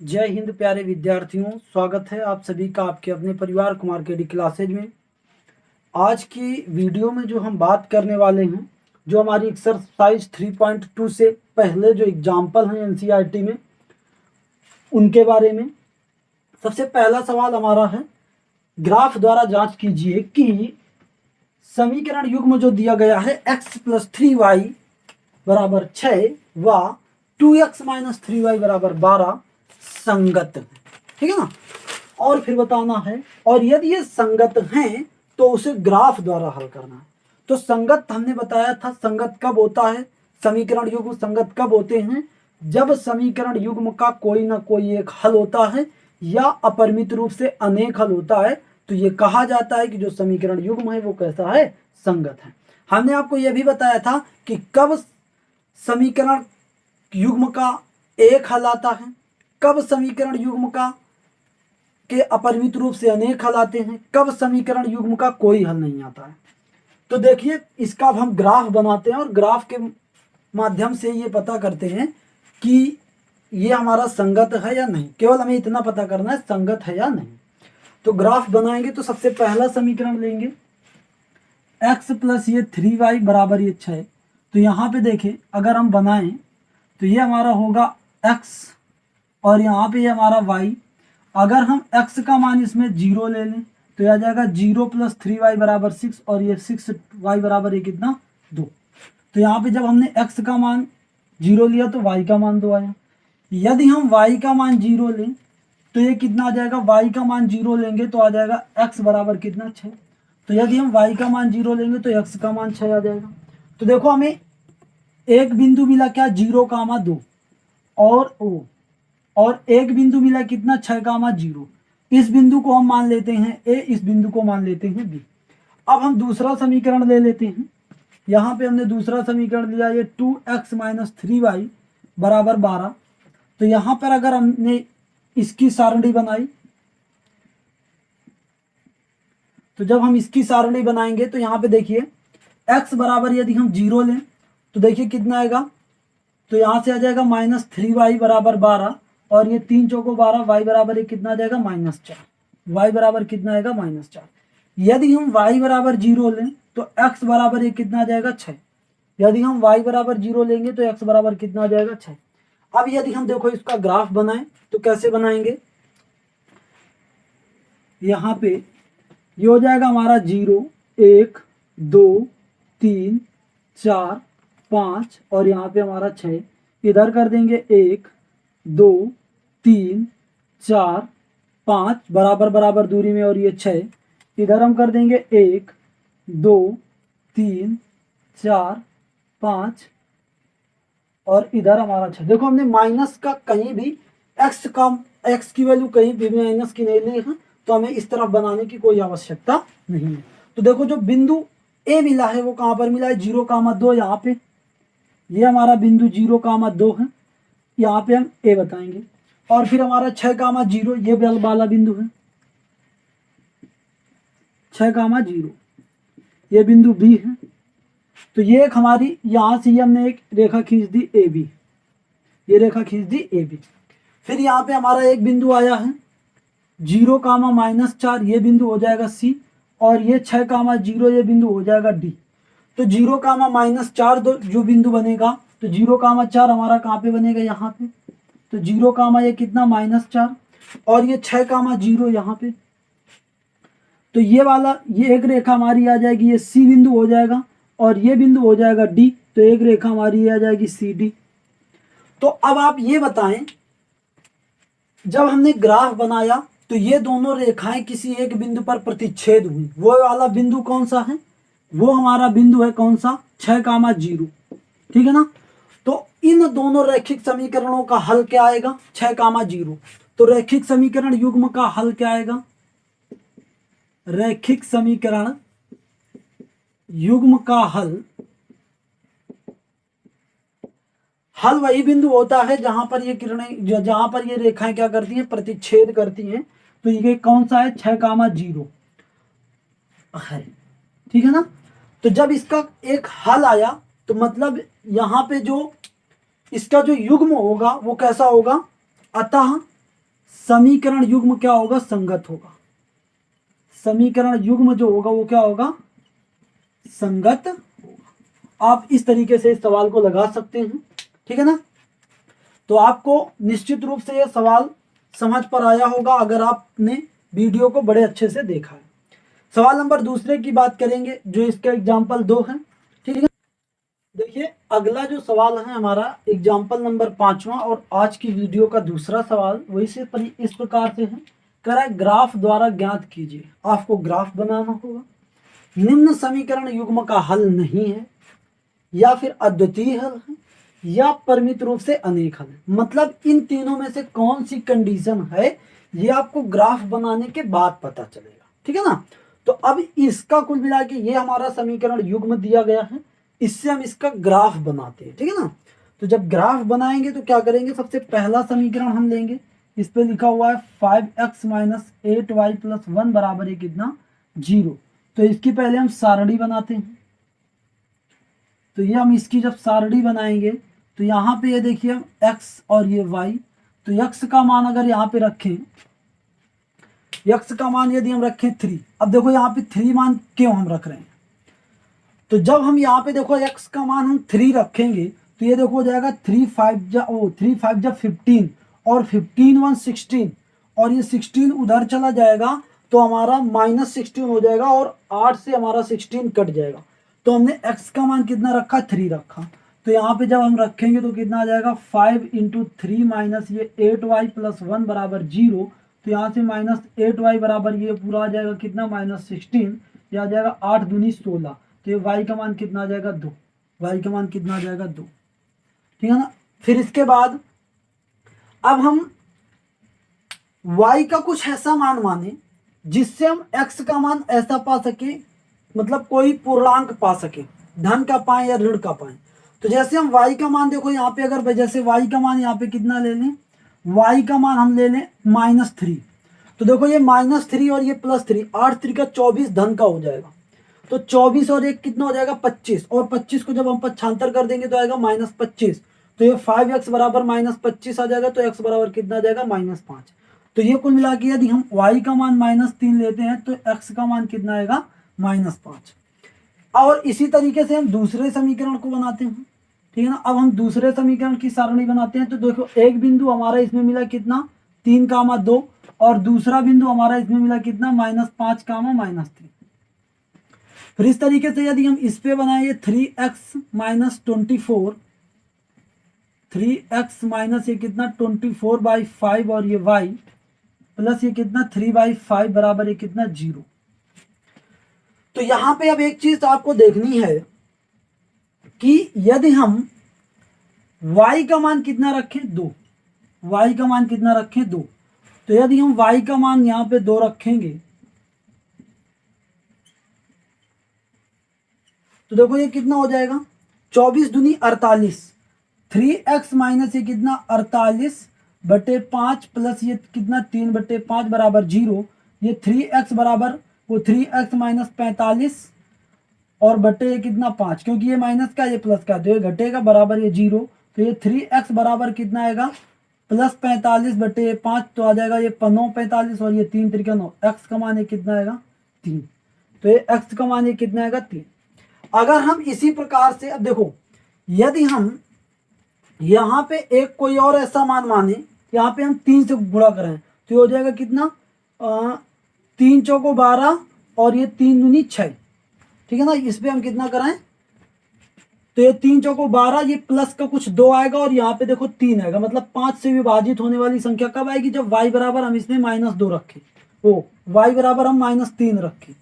जय हिंद प्यारे विद्यार्थियों, स्वागत है आप सभी का आपके अपने परिवार कुमार केडी क्लासेज में। आज की वीडियो में जो हम बात करने वाले हैं, जो हमारी एक्सरसाइज 3.2 से पहले जो एग्जाम्पल हैं एनसीईआरटी में, उनके बारे में। सबसे पहला सवाल हमारा है, ग्राफ द्वारा जांच कीजिए कि समीकरण युग्म जो दिया गया है x + 3y बराबर 6 व 2x - 3y बराबर 12 संगत है। ठीक है ना। और फिर बताना है, और यदि ये संगत हैं तो उसे ग्राफ द्वारा हल करना है। तो संगत हमने बताया था, संगत कब होता है, समीकरण युग्म संगत कब होते हैं, जब समीकरण युग्म का कोई ना कोई एक हल होता है या अपरिमित रूप से अनेक हल होता है, तो ये कहा जाता है कि जो समीकरण युग्म है वो कैसा है, संगत है। हमने आपको यह भी बताया था कि कब समीकरण युग्म का एक हल आता है, कब समीकरण युग्म का के अपरिमित रूप से अनेक हल आते हैं, कब समीकरण युग्म का कोई हल नहीं आता है। तो देखिए, इसका अब हम ग्राफ बनाते हैं और ग्राफ के माध्यम से ये पता करते हैं कि ये हमारा संगत है या नहीं। केवल हमें इतना पता करना है संगत है या नहीं। तो ग्राफ बनाएंगे तो सबसे पहला समीकरण लेंगे, x + ये 3y बराबर ये 6। तो यहाँ पे देखें, अगर हम बनाएं तो ये हमारा होगा x और यहाँ पे ये हमारा y। अगर हम x का मान इसमें 0 ले लें तो यह आ जाएगा 0 + 3y बराबर 6 और ये 6y बराबर ये कितना 2। तो यहाँ पे जब हमने x का मान 0 लिया तो y का मान 2 आया। यदि हम y का मान 0 लें तो ये कितना आ जाएगा, y का मान 0 लेंगे तो आ जाएगा x बराबर कितना 6। तो यदि हम y का मान 0 लेंगे तो x का मान 6 आ जाएगा। तो देखो हमें एक बिंदु मिला क्या, 0, 2 और एक बिंदु मिला कितना, 6, 0। इस बिंदु को हम मान लेते हैं a, इस बिंदु को मान लेते हैं b। अब हम दूसरा समीकरण ले लेते हैं। यहाँ पे हमने दूसरा समीकरण लिया, ये 2x - 3y बराबर 12। तो यहाँ पर अगर हमने इसकी सारणी बनाई, तो जब हम इसकी सारणी बनाएंगे तो यहाँ पे देखिए x बराबर यदि हम 0 लें तो देखिए कितना आएगा, तो यहाँ से आ जाएगा -3y बराबर 12 और ये 3 चौको 12, y बराबर ये कितना आ जाएगा -4। y बराबर कितना आएगा -4। यदि हम y बराबर 0 लें तो x बराबर ये कितना आ जाएगा 6। यदि हम y बराबर 0 लेंगे तो x बराबर कितना आ जाएगा 6। अब यदि हम देखो इसका ग्राफ बनाएं तो कैसे बनाएंगे, यहाँ पे ये हो जाएगा हमारा 0, 1, 2, 3, 4, 5 और यहाँ पे हमारा 6। इधर कर देंगे 1, 2, 3, 4, 5 बराबर बराबर दूरी में और ये 6। इधर हम कर देंगे 1, 2, 3, 4, 5 और इधर हमारा 6। देखो हमने माइनस का कहीं भी x की वैल्यू कहीं भी माइनस की नहीं ली है, तो हमें इस तरफ बनाने की कोई आवश्यकता नहीं है। तो देखो जो बिंदु a मिला है वो कहाँ पर मिला है, 0, 2 यहाँ पे। ये हमारा बिंदु 0, 2 है, यहाँ पे हम a बताएंगे। और फिर हमारा 6, 0 ये वाला बिंदु है, 6, 0 ये बिंदु b है। तो ये एक हमारी यहाँ से हमने एक रेखा खींच दी AB, ये रेखा खींच दी AB। फिर यहाँ पे हमारा एक बिंदु आया है 0, -4 ये बिंदु हो जाएगा C और ये 6, 0 ये बिंदु हो जाएगा D। तो 0, -4 जो बिंदु बनेगा, तो 0, 4 हमारा कहाँ पे बनेगा, यहाँ पे। तो 0, ये कितना -4 और ये 6, 0 यहाँ पे। तो ये वाला ये एक रेखा हमारी आ जाएगी, ये C बिंदु हो जाएगा और ये बिंदु हो जाएगा D। तो एक रेखा हमारी आ जाएगी CD। तो अब आप ये बताएं, जब हमने ग्राफ बनाया तो ये दोनों रेखाएं किसी एक बिंदु पर प्रतिच्छेद हुई, वो वाला बिंदु कौन सा है, वो हमारा बिंदु है कौन सा, 6, 0। ठीक है ना। तो इन दोनों रैखिक समीकरणों का हल क्या आएगा, 6, 0। तो रैखिक समीकरण युग्म का हल क्या आएगा, रैखिक समीकरण युग्म का हल वही बिंदु होता है जहां पर ये किरणें, जहां पर ये रेखाएं क्या करती हैं, प्रतिच्छेद करती हैं। तो ये कौन सा है, 6, 0 है। ठीक है ना। तो जब इसका एक हल आया तो मतलब यहाँ पे जो इसका जो युग्म होगा वो कैसा होगा, अतः समीकरण युग्म क्या होगा, संगत होगा। समीकरण युग्म जो होगा वो क्या होगा, संगत होगा। आप इस तरीके से इस सवाल को लगा सकते हैं, ठीक है ना। तो आपको निश्चित रूप से यह सवाल समझ पर आया होगा अगर आपने वीडियो को बड़े अच्छे से देखा है। सवाल नंबर दूसरे की बात करेंगे जो इसका एग्जाम्पल 2 है, ठीक है। देखिए अगला जो सवाल है हमारा एग्जाम्पल नंबर 5वां और आज की वीडियो का दूसरा सवाल वही से इस प्रकार से है, कह रहा है ग्राफ द्वारा ज्ञात कीजिए। आपको ग्राफ बनाना होगा। निम्न समीकरण युग्म का हल नहीं है, या फिर अद्वितीय हल है, या परिमित रूप से अनेक हल है। मतलब इन तीनों में से कौन सी कंडीशन है ये आपको ग्राफ बनाने के बाद पता चलेगा, ठीक है ना। तो अब इसका कुल मिला के ये हमारा समीकरण युग्म दिया गया है, इससे हम इसका ग्राफ बनाते हैं, ठीक है ना। तो जब ग्राफ बनाएंगे तो क्या करेंगे, सबसे पहला समीकरण हम लेंगे, इस पे लिखा हुआ है 5x माइनस 8y प्लस 1 बराबर है कितना, 0। तो इसकी पहले हम सारणी बनाते हैं। तो ये हम इसकी जब सारणी बनाएंगे तो यहाँ पे ये देखिए x और ये y, तो x का मान अगर यहाँ पे रखें, x का मान यदि हम रखें 3, अब देखो यहाँ पे 3 मान क्यों हम रख रहे हैं, तो जब हम यहाँ पे देखो x का मान हम 3 रखेंगे तो ये देखो हो जाएगा 3 5 जा 15 और 15 1 16 और ये 16 उधर चला जाएगा तो हमारा -16 हो जाएगा और 8 से हमारा 16 कट जाएगा। तो हमने x का मान कितना रखा, 3 रखा। तो यहाँ पे जब हम रखेंगे तो कितना आ जाएगा 5 × 3 माइनस ये 8y प्लस 1 बराबर 0। तो यहाँ से -8y बराबर ये पूरा आ जाएगा कितना, -16। ये आ जाएगा 8 दूनी 16। तो ये y का मान कितना आ जाएगा, 2। y का मान कितना आ जाएगा, 2, ठीक है ना। फिर इसके बाद अब हम y का कुछ ऐसा मान माने जिससे हम x का मान ऐसा पा सके, मतलब कोई पूर्णांक पा सके, धन का पाए या ऋण का पाए। तो जैसे हम y का मान देखो यहाँ पे, अगर जैसे y का मान यहाँ पे कितना ले लें, y का मान हम ले लें -3। तो देखो ये -3 और ये +3, 8 3 का 24 धन का हो जाएगा। तो 24 और 1 कितना हो जाएगा, 25, और 25 को जब हम पक्षांतर कर देंगे तो आएगा -25। तो ये 5x बराबर -25 आ जाएगा। तो x बराबर कितना आ जाएगा, -5। तो ये कुल मिला के यदि हम y का मान -3 लेते हैं तो x का मान कितना आएगा, -5। और इसी तरीके से हम दूसरे समीकरण को बनाते हैं, ठीक है ना। अब हम दूसरे समीकरण की सारणी बनाते हैं। तो देखो एक बिंदु हमारा इसमें मिला कितना, 3, 2 और दूसरा बिंदु हमारा इसमें मिला कितना, -5, -3। फिर इस तरीके से यदि हम इस पे बनाएंगे 3x माइनस 24, 3x माइनस ये कितना 24/5 और ये y प्लस ये कितना 3/5 बराबर ये कितना 0। तो यहां पे अब एक चीज आपको देखनी है कि यदि हम y का मान कितना रखें, 2, y का मान कितना रखें, 2। तो यदि हम y का मान यहां पे 2 रखेंगे तो देखो ये कितना हो जाएगा, 24 दूनी 48, 3x माइनस ये कितना 48/5 प्लस ये कितना 3/5 बराबर 0। ये 3x बराबर वो 3x माइनस 45 और बटे ये कितना 5, क्योंकि ये माइनस का ये प्लस का, तो ये घटेगा बराबर ये 0। तो ये 3x बराबर कितना आएगा, +45/5। तो आ जाएगा ये 9 45 और ये 3 3 9, x का मान ये कितना आएगा, 3। तो ये x का मान ये कितना आएगा, 3। अगर हम इसी प्रकार से अब देखो यदि हम यहाँ पे एक कोई और ऐसा मान माने, यहाँ पे हम 3 से गुणा करें तो ये हो जाएगा कितना, 3 चौको 12 और ये 3 दूनी 6, ठीक है ना। इस पे हम कितना कराएं, तो ये 3 चौको 12, ये प्लस का कुछ 2 आएगा और यहाँ पे देखो 3 आएगा। मतलब 5 से विभाजित होने वाली संख्या कब आएगी, जब y बराबर हम इसमें -2 रखें, ओ y बराबर हम -3 रखें।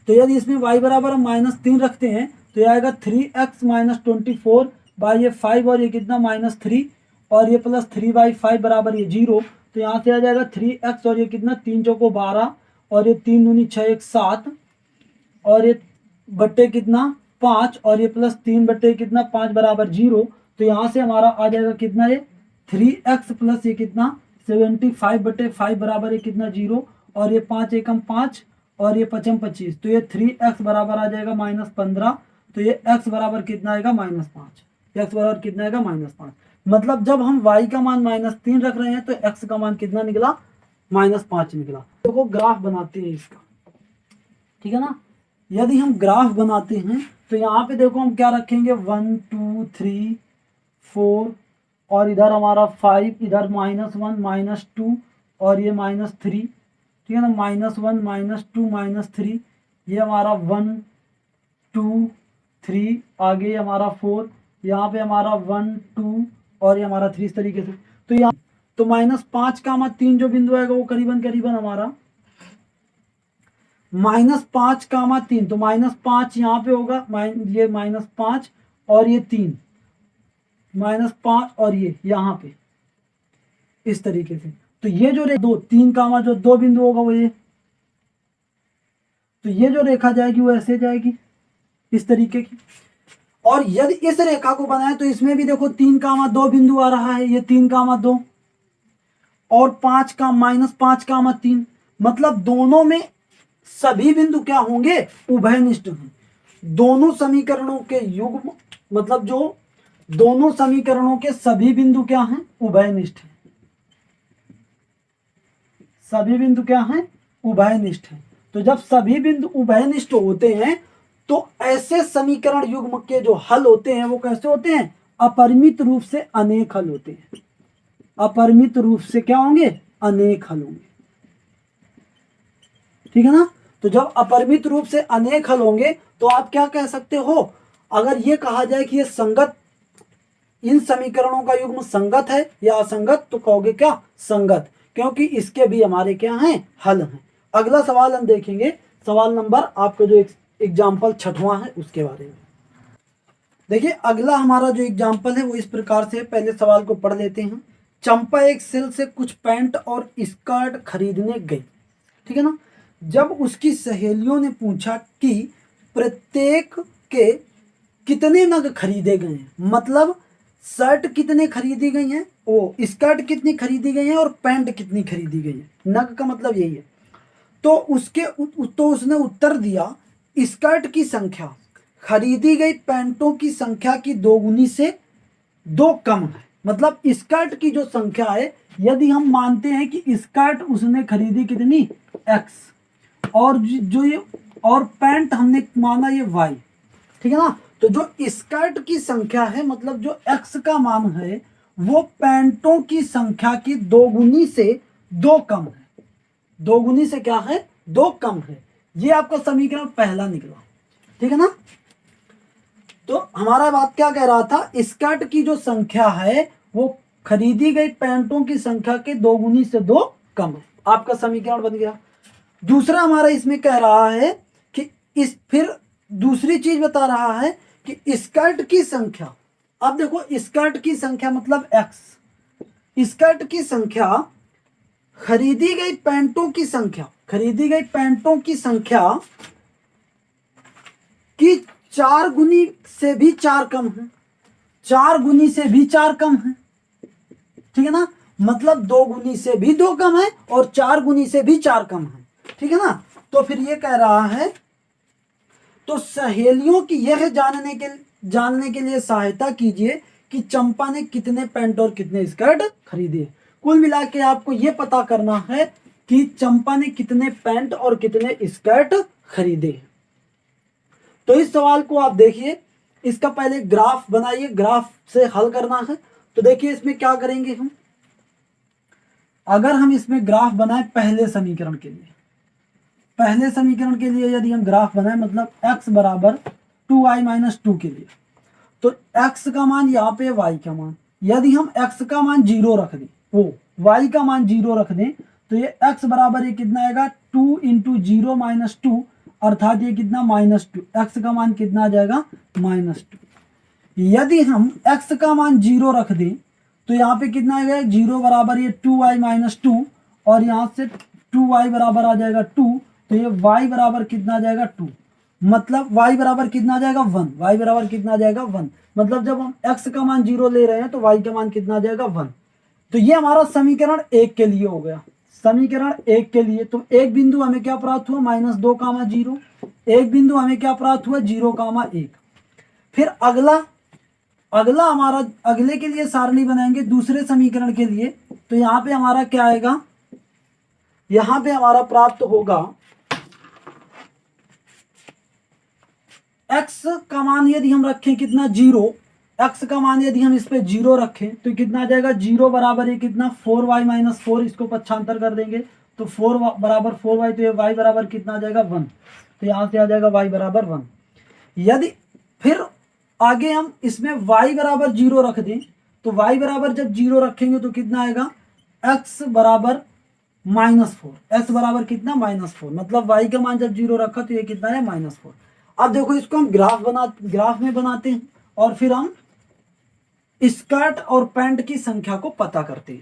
तो यदि इसमें y बराबर हम -3 रखते हैं तो ये आएगा 3x माइनस 24/5 और ये कितना -3 और ये प्लस 3/5 बराबर ये 0। तो यहाँ से आ जाएगा 3x और ये कितना 3 चौको 12 और ये 3 दूनी 6 1 7 और ये बट्टे कितना 5 और ये प्लस 3 बट्टे कितना 5 बराबर 0। तो यहाँ से हमारा आ जाएगा कितना, ये 3x प्लस ये कितना 75/5 बराबर ये कितना 0 और ये 5 एकम 5 और ये 5 25। तो ये 3x बराबर आ जाएगा -15। तो ये x बराबर कितना आएगा, -5। x बराबर कितना आएगा, -5। मतलब जब हम y का मान -3 रख रहे हैं तो x का मान कितना निकला, -5 निकला। देखो ग्राफ बनाते हैं इसका, ठीक है ना। यदि हम ग्राफ बनाते हैं तो यहाँ पे देखो हम क्या रखेंगे, 1 2 3 4 और इधर हमारा 5, इधर -1 -2 और ये -3, ठीक है ना। -1 -2 -3, ये हमारा 1 2 3, आगे हमारा 4, यहाँ पे हमारा 1 2 और ये हमारा 3, इस तरीके से। तो यहाँ तो -5, 3 जो बिंदु आएगा वो करीबन करीबन हमारा -5, 3, तो -5 यहाँ पे होगा, ये -5 और ये 3, -5 और ये यहाँ पे इस तरीके से। तो ये जो 3, जो 2 बिंदु होगा वो ये, तो ये जो रेखा जाएगी वो ऐसे जाएगी इस तरीके की। और यदि इस रेखा को बनाए तो इसमें भी देखो 3, 2 बिंदु आ रहा है, ये 3, 2 और -5, 3, मतलब दोनों में सभी बिंदु क्या होंगे, उभयनिष्ठ हैं। दोनों समीकरणों के युग्म, मतलब जो दोनों समीकरणों के सभी बिंदु क्या हैं, उभयनिष्ठ हैं। सभी बिंदु क्या हैं, उभयनिष्ठ हैं। तो जब सभी बिंदु उभयनिष्ठ होते हैं तो ऐसे समीकरण युग्म के जो हल होते हैं वो कैसे होते हैं, अपरिमित रूप से अनेक हल होते हैं। अपरिमित रूप से क्या होंगे, अनेक हल होंगे, ठीक है ना। तो जब अपरिमित रूप से अनेक हल होंगे तो आप क्या कह सकते हो, अगर ये कहा जाए कि ये संगत, इन समीकरणों का युग्म संगत है या असंगत, तो कहोगे क्या, संगत, क्योंकि इसके भी हमारे क्या हैं, हल हैं। अगला सवाल हम देखेंगे, सवाल नंबर आपका जो एग्जाम्पल 6वां है उसके बारे में। देखिए अगला हमारा जो एग्जाम्पल है वो इस प्रकार से है। पहले सवाल को पढ़ लेते हैं। चंपा एक सेल से कुछ पैंट और स्कर्ट खरीदने गई, ठीक है ना। जब उसकी सहेलियों ने पूछा कि प्रत्येक के कितने नग खरीदे गए हैं, मतलब शर्ट कितने खरीदी गई हैं, वो स्कर्ट कितनी खरीदी गई है और पैंट कितनी खरीदी गई है, नग का मतलब यही है। तो उसने उत्तर दिया, स्कर्ट की संख्या खरीदी गई पैंटों की संख्या की 2 गुनी से 2 कम है। मतलब स्कर्ट की जो संख्या है, यदि हम मानते हैं कि स्कर्ट उसने खरीदी कितनी, x, और जो ये और पैंट हमने माना ये y, ठीक है ना। तो जो स्कर्ट की संख्या है, मतलब जो x का मान है, वो पैंटों की संख्या की 2 गुनी से 2 कम है। 2 गुनी से क्या है, 2 कम है। ये आपका समीकरण पहला निकला, ठीक है ना। तो हमारा बात क्या कह रहा था, स्कर्ट की जो संख्या है वो खरीदी गई पैंटों की संख्या के 2 गुनी से 2 कम है। आपका समीकरण बन गया। दूसरा हमारा इसमें कह रहा है कि फिर दूसरी चीज बता रहा है कि स्कर्ट की संख्या, अब देखो स्कर्ट की संख्या मतलब x, स्कर्ट की संख्या खरीदी गई पैंटों की संख्या, खरीदी गई पैंटों की संख्या की 4 गुनी से भी 4 कम है, 4 गुनी से भी 4 कम है, ठीक है ना। मतलब 2 गुनी से भी 2 कम है और 4 गुनी से भी 4 कम है, ठीक है ना। तो फिर ये कह रहा है, तो सहेलियों की यह जानने के लिए सहायता कीजिए कि चंपा ने कितने पैंट और कितने स्कर्ट खरीदे। कुल मिला के आपको यह पता करना है कि चंपा ने कितने पैंट और कितने स्कर्ट खरीदे। तो इस सवाल को आप देखिए, इसका पहले ग्राफ बनाइए, ग्राफ से हल करना है। तो देखिए इसमें क्या करेंगे हम, अगर हम इसमें ग्राफ बनाए पहले समीकरण के लिए, पहले समीकरण के लिए यदि हम ग्राफ बनाए, मतलब x बराबर 2y - 2 के लिए, तो x का मान यहाँ पे y का मान, यदि हम x का मान 0 रख दें, वो y का मान 0 रख दें, तो ये x बराबर ये कितना आएगा, 2 × 0 - 2, अर्थात ये कितना, -2। x का मान कितना आ जाएगा, -2। यदि हम x का मान 0 रख दें तो यहाँ पे कितना आ जाएगा, 0 बराबर ये 2y - 2, और यहाँ से 2y बराबर आ जाएगा 2, तो ये y बराबर कितना आ जाएगा, 2। मतलब y बराबर कितना आ जाएगा, 1। y बराबर कितना आ जाएगा, 1। मतलब जब हम x का मान 0 ले रहे हैं तो y का मान कितना आ जाएगा, 1। तो ये हमारा समीकरण 1 के लिए हो गया। समीकरण 1 के लिए तो एक बिंदु हमें क्या प्राप्त हुआ, -2, 0। एक बिंदु हमें क्या प्राप्त हुआ, 0, 1। फिर अगला अगला हमारा अगले के लिए सारणी बनाएंगे दूसरे समीकरण के लिए। तो यहाँ पे हमारा क्या आएगा, यहाँ पे हमारा प्राप्त होगा x का मान यदि हम रखें कितना 0, x का मान यदि हम इस पे 0 रखें तो कितना आ जाएगा, 0 बराबर ये कितना 4y माइनस 4, इसको पक्षांतर कर देंगे तो 4 बराबर 4y, तो ये y बराबर कितना आ जाएगा 1, तो यहाँ से आ जाएगा y बराबर 1। यदि फिर आगे हम इसमें y बराबर 0 रख दें तो y बराबर जब 0 रखेंगे तो कितना आएगा, x बराबर -4, x बराबर कितना -4, मतलब y का मान जब 0 रखा तो ये कितना है -4। अब देखो इसको हम ग्राफ में बनाते हैं और फिर हम स्कर्ट और पैंट की संख्या को पता करते हैं।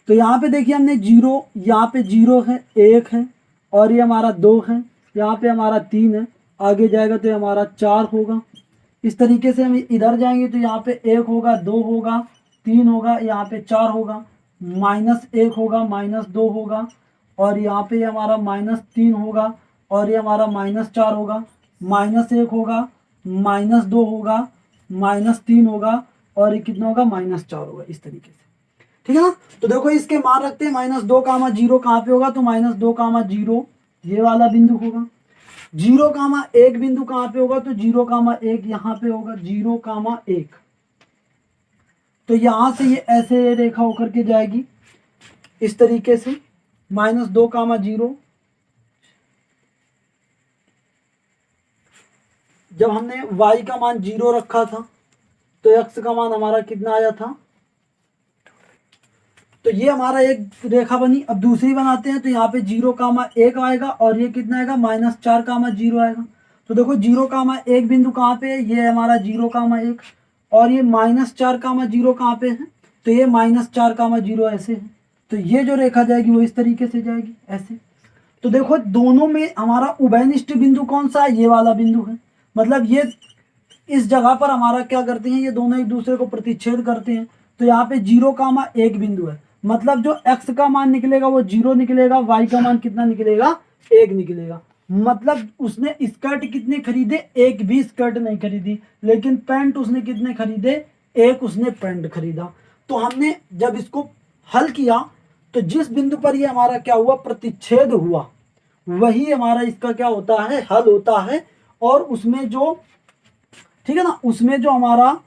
तो यहाँ पे देखिए हमने 0, यहाँ पे 0 है, 1 है और ये हमारा 2 है, यहाँ पे हमारा 3 है, आगे जाएगा तो ये हमारा 4 होगा। इस तरीके से हम इधर जाएंगे तो यहाँ पे 1 होगा, 2 होगा, 3 होगा, यहाँ पे 4 होगा, -1 होगा, -2 होगा और यहाँ पे हमारा -3 होगा और ये हमारा -4 होगा, -1 होगा, -2 होगा, -3 होगा और ये कितना होगा, -4 होगा। इस तरीके से, ठीक है ना। तो देखो इसके मान रखते हैं, -2, 0 कहाँ पे होगा, तो -2, 0 ये वाला बिंदु होगा। 0, 1 बिंदु कहाँ पे होगा, तो 0, 1 यहाँ पे होगा, 0, 1। तो यहाँ से ये ऐसे रेखा होकर के जाएगी इस तरीके से, -2, 0। जब हमने y का मान 0 रखा था तो x का मान हमारा कितना आया था, तो ये हमारा एक रेखा बनी। अब दूसरी बनाते हैं तो यहाँ पे 0, 1 आएगा और ये कितना आएगा, -4, 0 आएगा। तो देखो 0, 1 बिंदु कहाँ पे है, ये हमारा 0, 1 और ये -4, 0 कहाँ पे है, तो ये -4, 0 ऐसे है। तो ये जो रेखा जाएगी वो इस तरीके से जाएगी ऐसे। तो देखो दोनों में हमारा उभयनिष्ठ बिंदु कौन सा है, ये वाला बिंदु है। मतलब ये इस जगह पर हमारा क्या करते हैं, ये दोनों एक दूसरे को प्रतिच्छेद करते हैं। तो यहाँ पे 0, 1 बिंदु है, मतलब जो x का मान निकलेगा वो 0 निकलेगा, y का मान कितना निकलेगा, 1 निकलेगा। मतलब उसने स्कर्ट कितने खरीदे, एक भी स्कर्ट नहीं खरीदी, लेकिन पैंट उसने कितने खरीदे, एक उसने पैंट खरीदा। तो हमने जब इसको हल किया तो जिस बिंदु पर ये हमारा क्या हुआ, प्रतिच्छेद हुआ, वही हमारा इसका क्या होता है, हल होता है। और उसमें जो, ठीक है ना, उसमें जो हमारा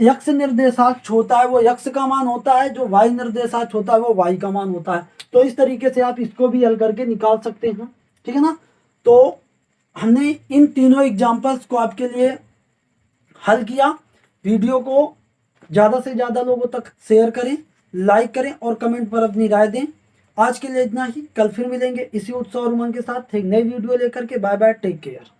x निर्देशांक होता है वो x का मान होता है, जो y निर्देशांक होता है वो y का मान होता है। तो इस तरीके से आप इसको भी हल करके निकाल सकते हैं, ठीक है ना। तो हमने इन तीनों एग्जांपल्स को आपके लिए हल किया। वीडियो को ज़्यादा से ज़्यादा लोगों तक शेयर करें, लाइक करें और कमेंट पर अपनी राय दें। आज के लिए इतना ही, कल फिर मिलेंगे इसी उत्साह और उमंग के साथ एक नई वीडियो लेकर के। Bye bye, take care.